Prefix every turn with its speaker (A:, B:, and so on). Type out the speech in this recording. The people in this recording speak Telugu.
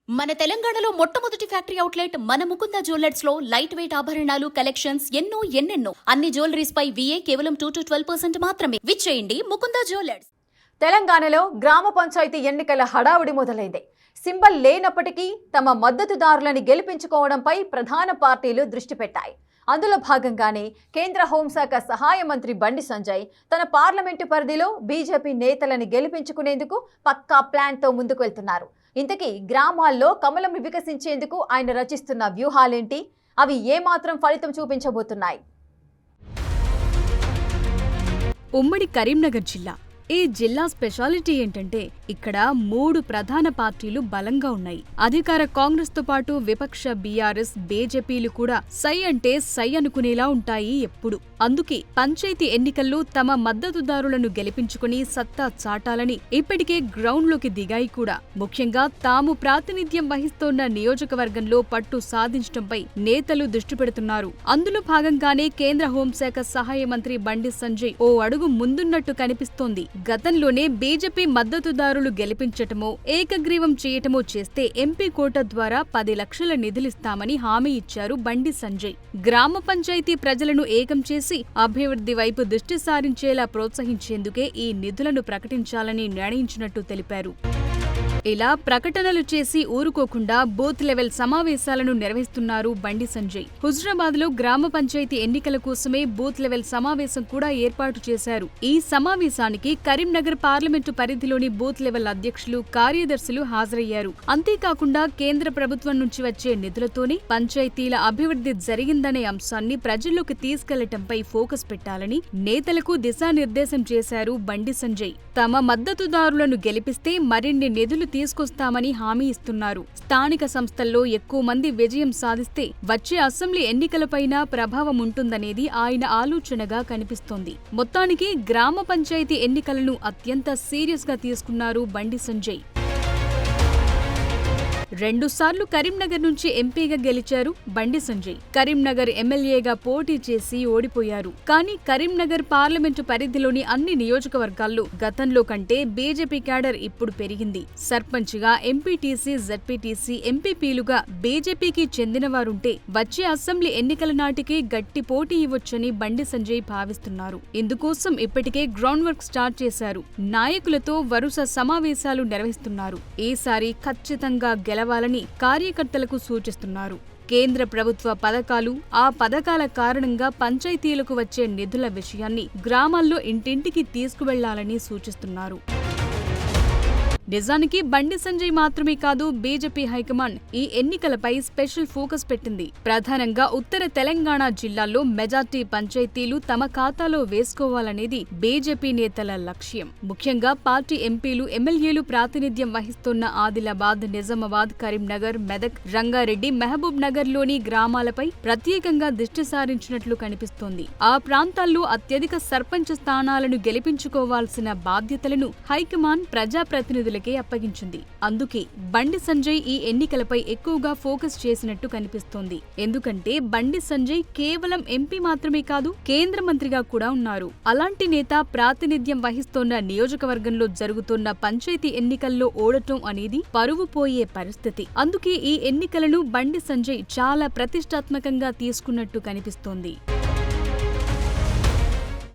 A: మన తెలంగాణలో మొట్టమొదటి ఫ్యాక్టరీ అవుట్లెట్ మన ముకుంద జ్యువెలర్స్ లో లైట్ వెయిట్ ఆభరణాలు కలెక్షన్స్ ఎన్నెన్నో అన్ని జ్యువెలరీస్ పై VA కేవలం 2-12% మాత్రమే. విచ్చేయండి ముకుంద జ్యువెలర్స్.
B: తెలంగాణలో గ్రామ పంచాయతీ ఎన్నికల హడావుడి మొదలైంది. సింబల్ లేనప్పటికీ తమ మద్దతుదారులను గెలిపించుకోవడంపై ప్రధాన పార్టీలు దృష్టి పెట్టాయి. అందులో భాగంగానే కేంద్ర హోంశాఖ సహాయ మంత్రి బండి సంజయ్ తన పార్లమెంటు పరిధిలో బీజేపీ నేతలను గెలిపించుకునేందుకు పక్కా ప్లాన్తో ముందుకు వెళ్తున్నారు. ఇంతకీ గ్రామాల్లో కమలం వికసించేందుకు ఆయన రచిస్తున్న వ్యూహాలేంటి? అవి ఏమాత్రం ఫలితం చూపించబోతున్నాయి?
C: ఉమ్మడి కరీంనగర్ జిల్లా. ఈ జిల్లా స్పెషాలిటీ ఏంటంటే ఇక్కడ 3 ప్రధాన పార్టీలు బలంగా ఉన్నాయి. అధికార కాంగ్రెస్ తో పాటు విపక్ష బీఆర్ఎస్, బీజేపీలు కూడా సై అంటే సై అనుకునేలా ఉంటాయి ఎప్పుడు. అందుకే పంచాయతీ ఎన్నికల్లో తమ మద్దతుదారులను గెలిపించుకుని సత్తా చాటాలని ఇప్పటికే గ్రౌండ్ లోకి దిగాయి కూడా. ముఖ్యంగా తాము ప్రాతినిధ్యం వహిస్తోన్న నియోజకవర్గంలో పట్టు సాధించడంపై నేతలు దృష్టి పెడుతున్నారు. అందులో భాగంగానే కేంద్ర హోంశాఖ సహాయ మంత్రి బండి సంజయ్ ఓ అడుగు ముందున్నట్టు కనిపిస్తోంది. గతంలోనే బీజేపీ మద్దతుదారులు గెలిపించటమో, ఏకగ్రీవం చేయటమో చేస్తే ఎంపీ కోట ద్వారా 10 లక్షల నిధులిస్తామని హామీ ఇచ్చారు బండి సంజయ్. గ్రామ పంచాయతీ ప్రజలను ఏకం చేసి అభివృద్ధి వైపు దృష్టి సారించేలా ప్రోత్సహించేందుకే ఈ నిధులను ప్రకటించాలని నిర్ణయించినట్టు తెలిపారు. ఇలా ప్రకటనలు చేసి ఊరుకోకుండా బూత్ లెవెల్ సమావేశాలను నిర్వహిస్తున్నారు బండి సంజయ్. హుజరాబాద్ లో గ్రామ పంచాయతీ ఎన్నికల కోసమే బూత్ లెవెల్ సమావేశం కూడా ఏర్పాటు చేశారు. ఈ సమావేశానికి కరీంనగర్ పార్లమెంటు పరిధిలోని బూత్ లెవెల్ అధ్యక్షులు, కార్యదర్శులు హాజరయ్యారు. అంతేకాకుండా కేంద్ర ప్రభుత్వం నుంచి వచ్చే నిధులతోనే పంచాయతీల అభివృద్ధి జరిగిందనే అంశాన్ని ప్రజల్లోకి తీసుకెళ్లటంపై ఫోకస్ పెట్టాలని నేతలకు దిశానిర్దేశం చేశారు బండి సంజయ్. తమ మద్దతుదారులను గెలిపిస్తే మరిన్ని నిధులు తీసుకొస్తామని హామీ ఇస్తున్నారు. స్థానిక సంస్థల్లో ఎక్కువ మంది విజయం సాధిస్తే వచ్చే అసెంబ్లీ ఎన్నికలపైన ప్రభావం ఉంటుందనేది ఆయన ఆలోచనగా కనిపిస్తోంది. మొత్తానికి గ్రామ పంచాయతీ ఎన్నికలను అత్యంత సీరియస్ గా తీసుకున్నారు బండి సంజయ్. 2 సార్లు కరీంనగర్ నుంచి ఎంపీగా గెలిచారు బండి సంజయ్. కరీంనగర్ ఎమ్మెల్యేగా పోటీ చేసి ఓడిపోయారు. కానీ కరీంనగర్ పార్లమెంటు పరిధిలోని అన్ని నియోజకవర్గాల్లో గతంలో కంటే బీజేపీ క్యాడర్ ఇప్పుడు పెరిగింది. సర్పంచ్గా, ఎంపీటీసీ, జెడ్పీటీసీ, ఎంపీపీలుగా బీజేపీకి చెందినవారుంటే వచ్చే అసెంబ్లీ ఎన్నికల నాటికి గట్టి పోటీ ఇవ్వొచ్చని బండి సంజయ్ భావిస్తున్నారు. ఇందుకోసం ఇప్పటికే గ్రౌండ్ వర్క్ స్టార్ట్ చేశారు. నాయకులతో వరుస సమావేశాలు నిర్వహిస్తున్నారు. ఈసారి ఖచ్చితంగా గెలవాలని కార్యకర్తలకు సూచిస్తున్నారు. కేంద్ర ప్రభుత్వ పథకాలు, ఆ పథకాల కారణంగా పంచాయతీలకు వచ్చే నిధుల విషయాన్ని గ్రామాల్లో ఇంటింటికి తీసుకువెళ్లాలని సూచిస్తున్నారు. నిజానికి బండి సంజయ్ మాత్రమే కాదు, బీజేపీ హైకమాండ్ ఈ ఎన్నికలపై స్పెషల్ ఫోకస్ పెట్టింది. ప్రధానంగా ఉత్తర తెలంగాణ జిల్లాల్లో మెజార్టీ పంచాయతీలు తమ ఖాతాలో వేసుకోవాలనేది బీజేపీ నేతల లక్ష్యం. ముఖ్యంగా పార్టీ ఎంపీలు, ఎమ్మెల్యేలు ప్రాతినిధ్యం వహిస్తున్న ఆదిలాబాద్, నిజామాబాద్, కరీంనగర్, మెదక్, రంగారెడ్డి, మహబూబ్ నగర్ లోని గ్రామాలపై ప్రత్యేకంగా దృష్టి సారించినట్లు కనిపిస్తోంది. ఆ ప్రాంతాల్లో అత్యధిక సర్పంచ్ స్థానాలను గెలిపించుకోవాల్సిన బాధ్యతలను హైకమాండ్ ప్రజాప్రతినిధులు అప్పగించింది. అందుకే బండి సంజయ్ ఈ ఎన్నికలపై ఎక్కువగా ఫోకస్ చేసినట్టు కనిపిస్తోంది. ఎందుకంటే బండి సంజయ్ కేవలం ఎంపీ మాత్రమే కాదు, కేంద్ర మంత్రిగా కూడా ఉన్నారు. అలాంటి నేత ప్రాతినిధ్యం వహిస్తోన్న నియోజకవర్గంలో జరుగుతున్న పంచాయతీ ఎన్నికల్లో ఓడటం అనేది పరువు పోయే పరిస్థితి. అందుకే ఈ ఎన్నికలను బండి సంజయ్ చాలా ప్రతిష్టాత్మకంగా తీసుకున్నట్టు కనిపిస్తోంది.